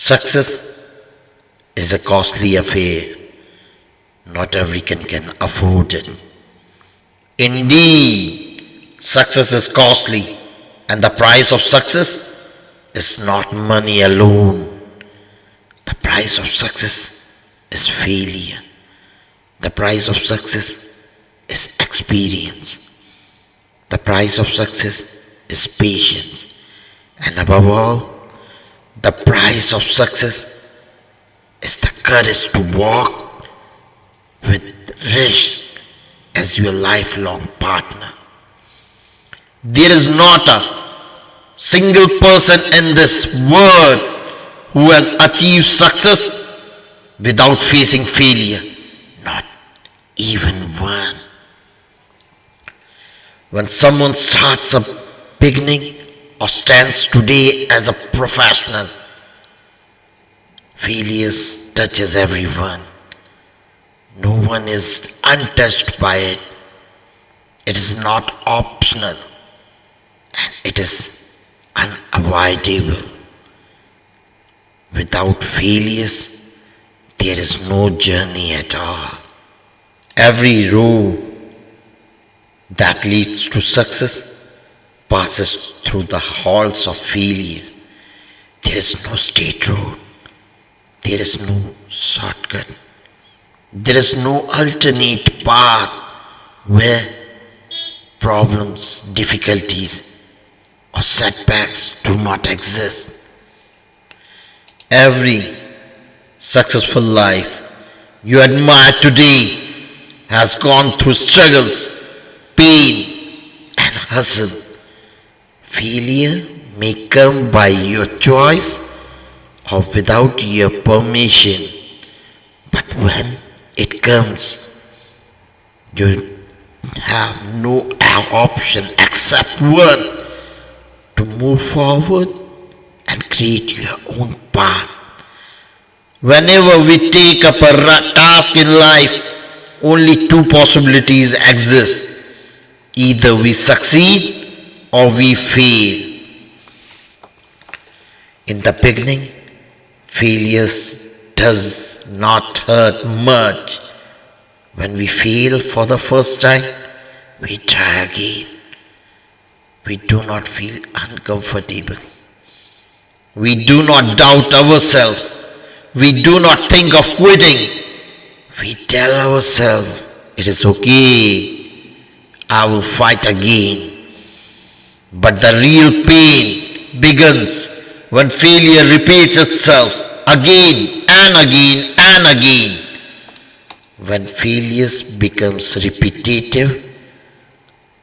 Success is a costly affair. Not everyone can afford it. Indeed, success is costly, and the price of success is not money alone. The price of success is failure. The price of success is experience. The price of success is patience. And above all, the price of success is the courage to walk with risk as your lifelong partner. There is not a single person in this world who has achieved success without facing failure. Not even one. When someone starts a beginning or stands today as a professional, failures touches everyone. No one is untouched by it. It is not optional and it is unavoidable. Without failures, there is no journey at all. Every road that leads to success passes through the halls of failure. There is no straight road. There is no shortcut. There is no alternate path where problems, difficulties, or setbacks do not exist. Every successful life you admire today has gone through struggles, pain, and hustle. Failure may come by your choice or without your permission, but when it comes, you have no option except one: to move forward and create your own path. Whenever we take up a task in life, only two possibilities exist. Either we succeed or we fail. In the beginning, failures does not hurt much. When we fail for the first time, we try again. We do not feel uncomfortable. We do not doubt ourselves. We do not think of quitting. We tell ourselves, it is okay, I will fight again. But the real pain begins when failure repeats itself again and again and again. When failures becomes repetitive,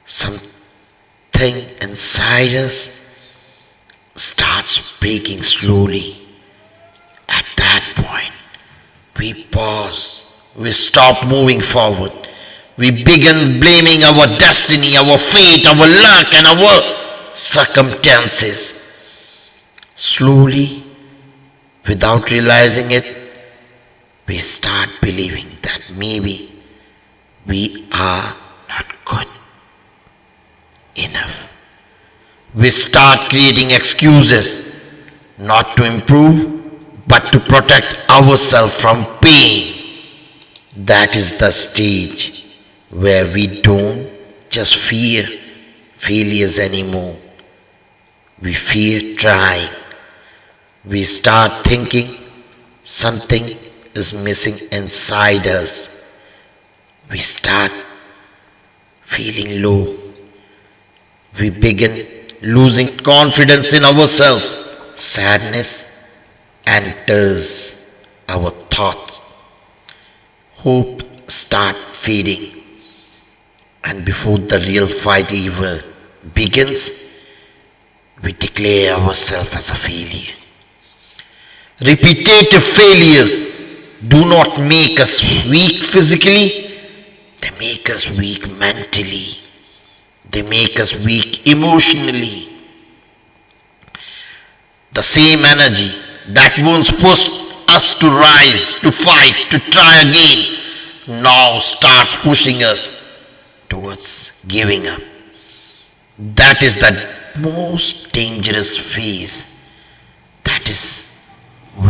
something inside us starts breaking slowly. At that point, we pause, we stop moving forward. We begin blaming our destiny, our fate, our luck, and our circumstances. Slowly, without realizing it, we start believing that maybe we are not good enough. We start creating excuses not to improve, but to protect ourselves from pain. That is the stage where we don't just fear failures anymore. We fear trying. We start thinking something is missing inside us. We start feeling low. We begin losing confidence in ourselves. Sadness enters our thoughts. Hope starts fading. And before the real fight even begins, we declare ourselves as a failure. Repetitive failures do not make us weak physically, they make us weak mentally. They make us weak emotionally. The same energy that once pushed us to rise, to fight, to try again, now starts pushing us towards giving up. That is the most dangerous phase. That is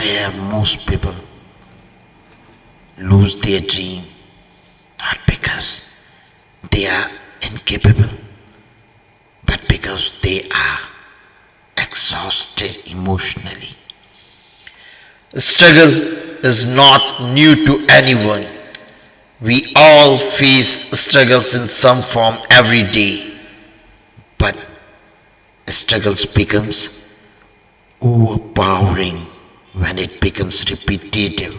where most people lose their dream, not because they are incapable, but because they are exhausted emotionally. Struggle is not new to anyone. We all face struggles in some form every day, but struggles becomes overpowering when it becomes repetitive.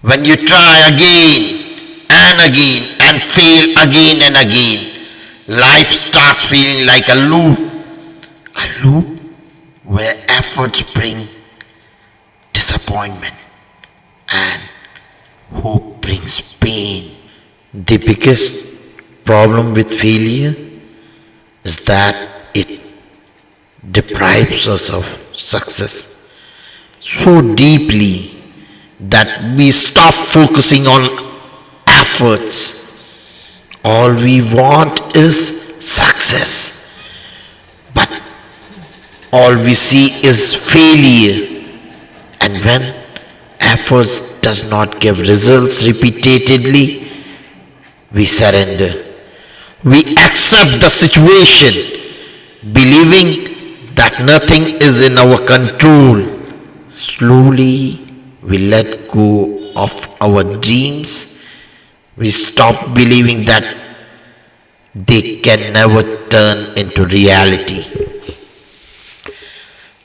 When you try again and fail again and again, life starts feeling like a loop where efforts bring disappointment and hope brings pain. The biggest problem with failure is that it deprives us of success so deeply that we stop focusing on efforts. All we want is success, but all we see is failure. And when efforts does not give results repeatedly, we surrender. We accept the situation, believing that nothing is in our control. Slowly, we let go of our dreams. We stop believing that they can never turn into reality.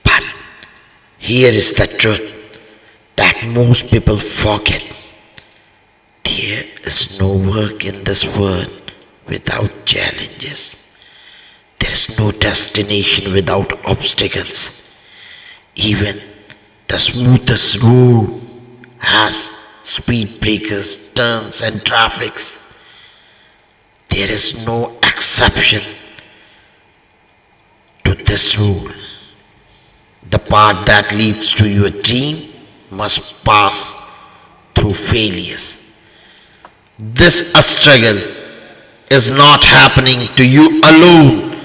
But here is the truth that most people forget. There is no work in this world without challenges. There is no destination without obstacles. Even the smoothest road has speed breakers, turns, and traffics. There is no exception to this rule. The path that leads to your dream must pass through failures. This struggle is not happening to you alone.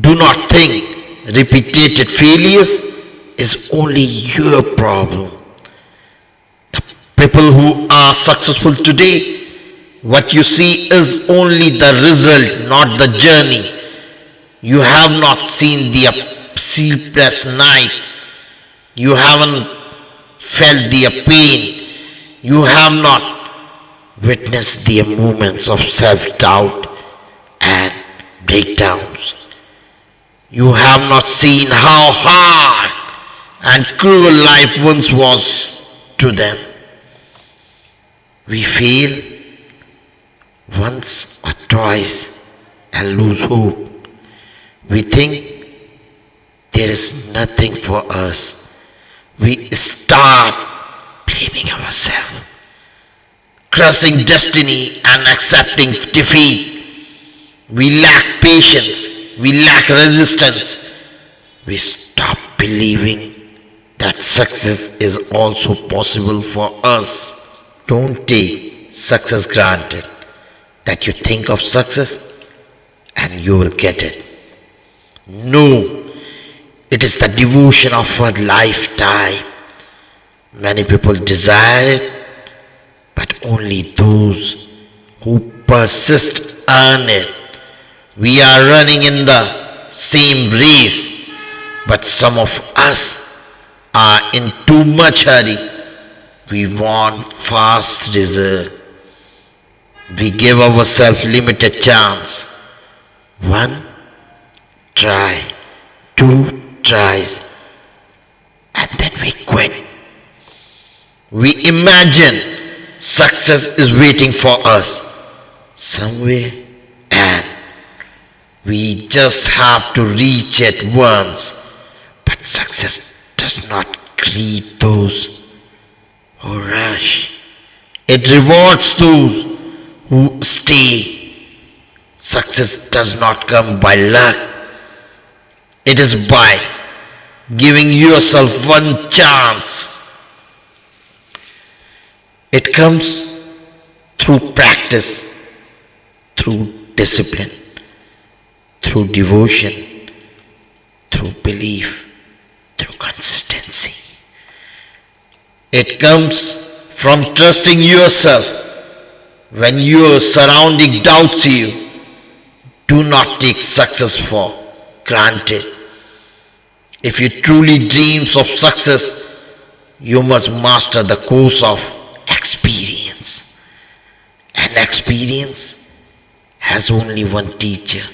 Do not think repeated failures is only your problem. The people who are successful today, what you see is only the result, not the journey. You have not seen the sleepless night. You haven't felt the pain. You have not witnessed the moments of self-doubt and breakdowns. You have not seen how hard and cruel life once was to them. We fail once or twice and lose hope. We think there is nothing for us. We start blaming ourselves, cursing destiny and accepting defeat. We lack patience. We lack resistance. We stop believing that success is also possible for us. Don't take success granted. That you think of success and you will get it. No, it is the devotion of a lifetime. Many people desire it, but only those who persist earn it. We are running in the same race, but some of us are in too much hurry. We want fast result. We give ourselves limited chance. One try, two tries, and then we quit. We imagine success is waiting for us somewhere and we just have to reach it once. But success does not greet those who rush. It rewards those who stay. Success does not come by luck. It is by giving yourself one chance. It comes through practice, through discipline, through devotion, through belief, through consistency. It comes from trusting yourself. When your surrounding doubts you, do not take success for granted. If you truly dreams of success, you must master the course of experience. And experience has only one teacher: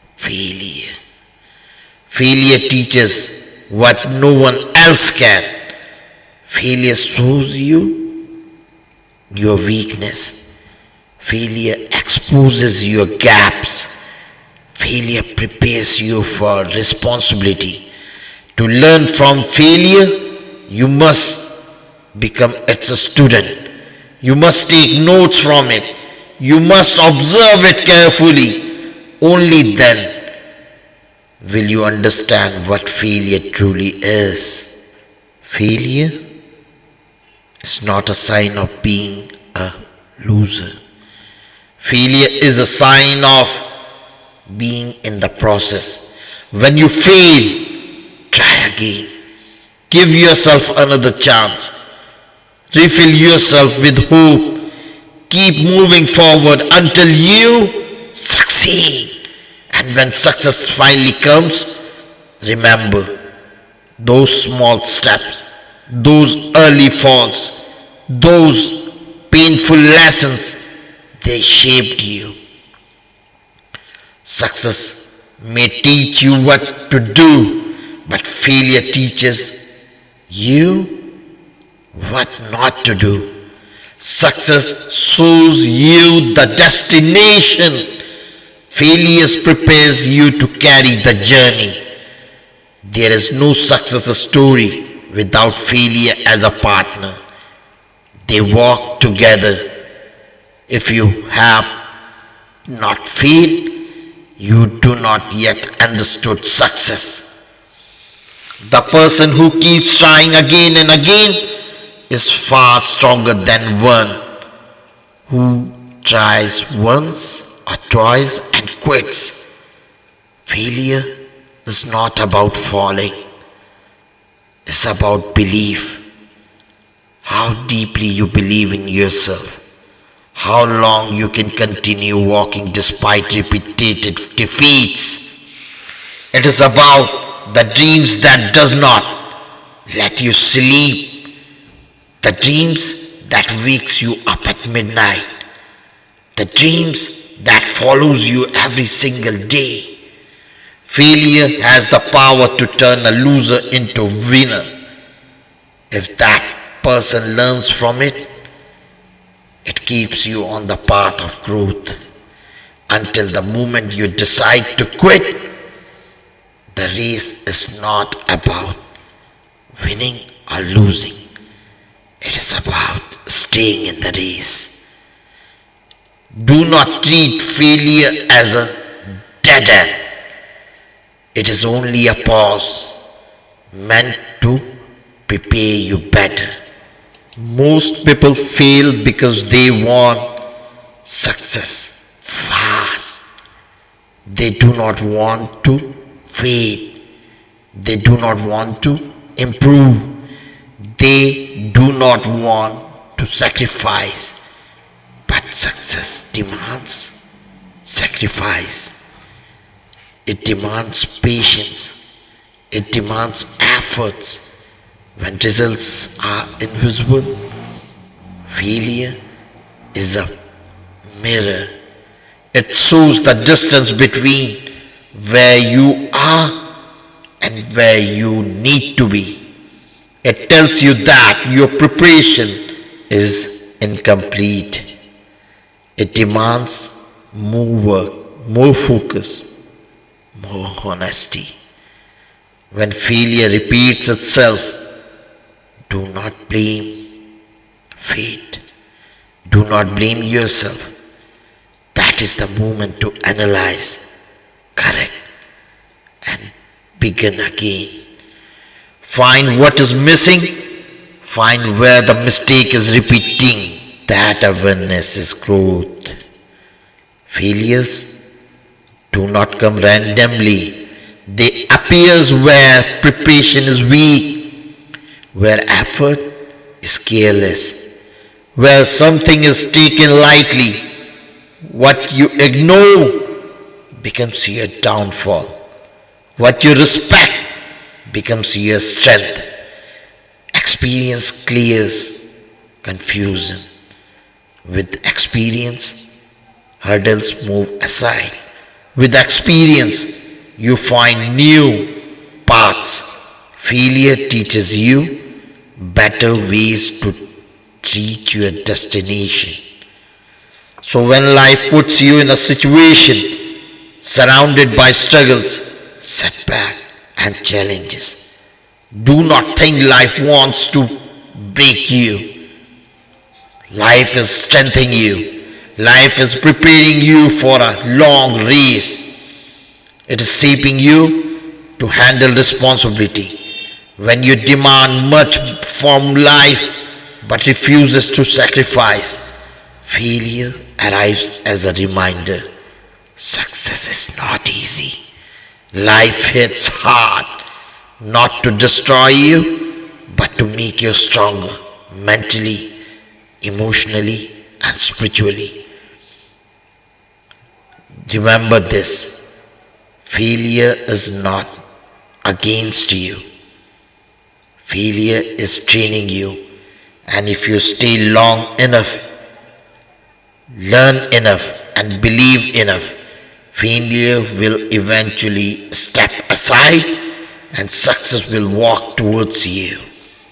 failure. Failure teaches what no one else can. Failure shows you your weakness. Failure exposes your gaps. Failure prepares you for responsibility. To learn from failure, you must become its a student. You must take notes from it. You must observe it carefully. Only then will you understand what failure truly is. Failure is not a sign of being a loser. Failure is a sign of being in the process. When you fail, try again. Give yourself another chance. Refill yourself with hope. Keep moving forward until you succeed. And when success finally comes, remember those small steps, those early falls, those painful lessons, they shaped you. Success may teach you what to do, but failure teaches you what not to do. Success shows you the destination. Failure prepares you to carry the journey. There is no success story without failure as a partner. They walk together. If you have not failed, you do not yet understood success. The person who keeps trying again and again is far stronger than one who tries once or twice and quits. Failure is not about falling. It's about belief. How deeply you believe in yourself. How long you can continue walking despite repeated defeats. It is about the dreams that does not let you sleep. The dreams that wakes you up at midnight. The dreams that follows you every single day. Failure has the power to turn a loser into a winner. If that person learns from it, it keeps you on the path of growth. Until the moment you decide to quit, the race is not about winning or losing. It is about staying in the race. Do not treat failure as a dead end. It is only a pause meant to prepare you better. Most people fail because they want success fast. They do not want to fail. They do not want to improve. They do not want to sacrifice. But success demands sacrifice. It demands patience. It demands efforts. When results are invisible, failure is a mirror. It shows the distance between where you are and where you need to be. It tells you that your preparation is incomplete. It demands more work, more focus, more honesty. When failure repeats itself, do not blame fate. Do not blame yourself. That is the moment to analyze, correct, and begin again. Find what is missing. Find where the mistake is repeating. That awareness is growth. Failures do not come randomly. They appear where preparation is weak, where effort careless. Where something is taken lightly, what you ignore becomes your downfall. What you respect becomes your strength. Experience clears confusion. With experience, hurdles move aside. With experience, you find new paths. Failure teaches you better ways to reach your destination. So when life puts you in a situation surrounded by struggles, setbacks, and challenges, do not think life wants to break you. Life is strengthening you. Life is preparing you for a long race. It is shaping you to handle responsibility. When you demand much from life but refuses to sacrifice, failure arrives as a reminder. Success is not easy. Life hits hard, not to destroy you, but to make you stronger mentally, emotionally, and spiritually. Remember this: failure is not against you. Failure is training you, and if you stay long enough, learn enough, and believe enough, failure will eventually step aside and success will walk towards you.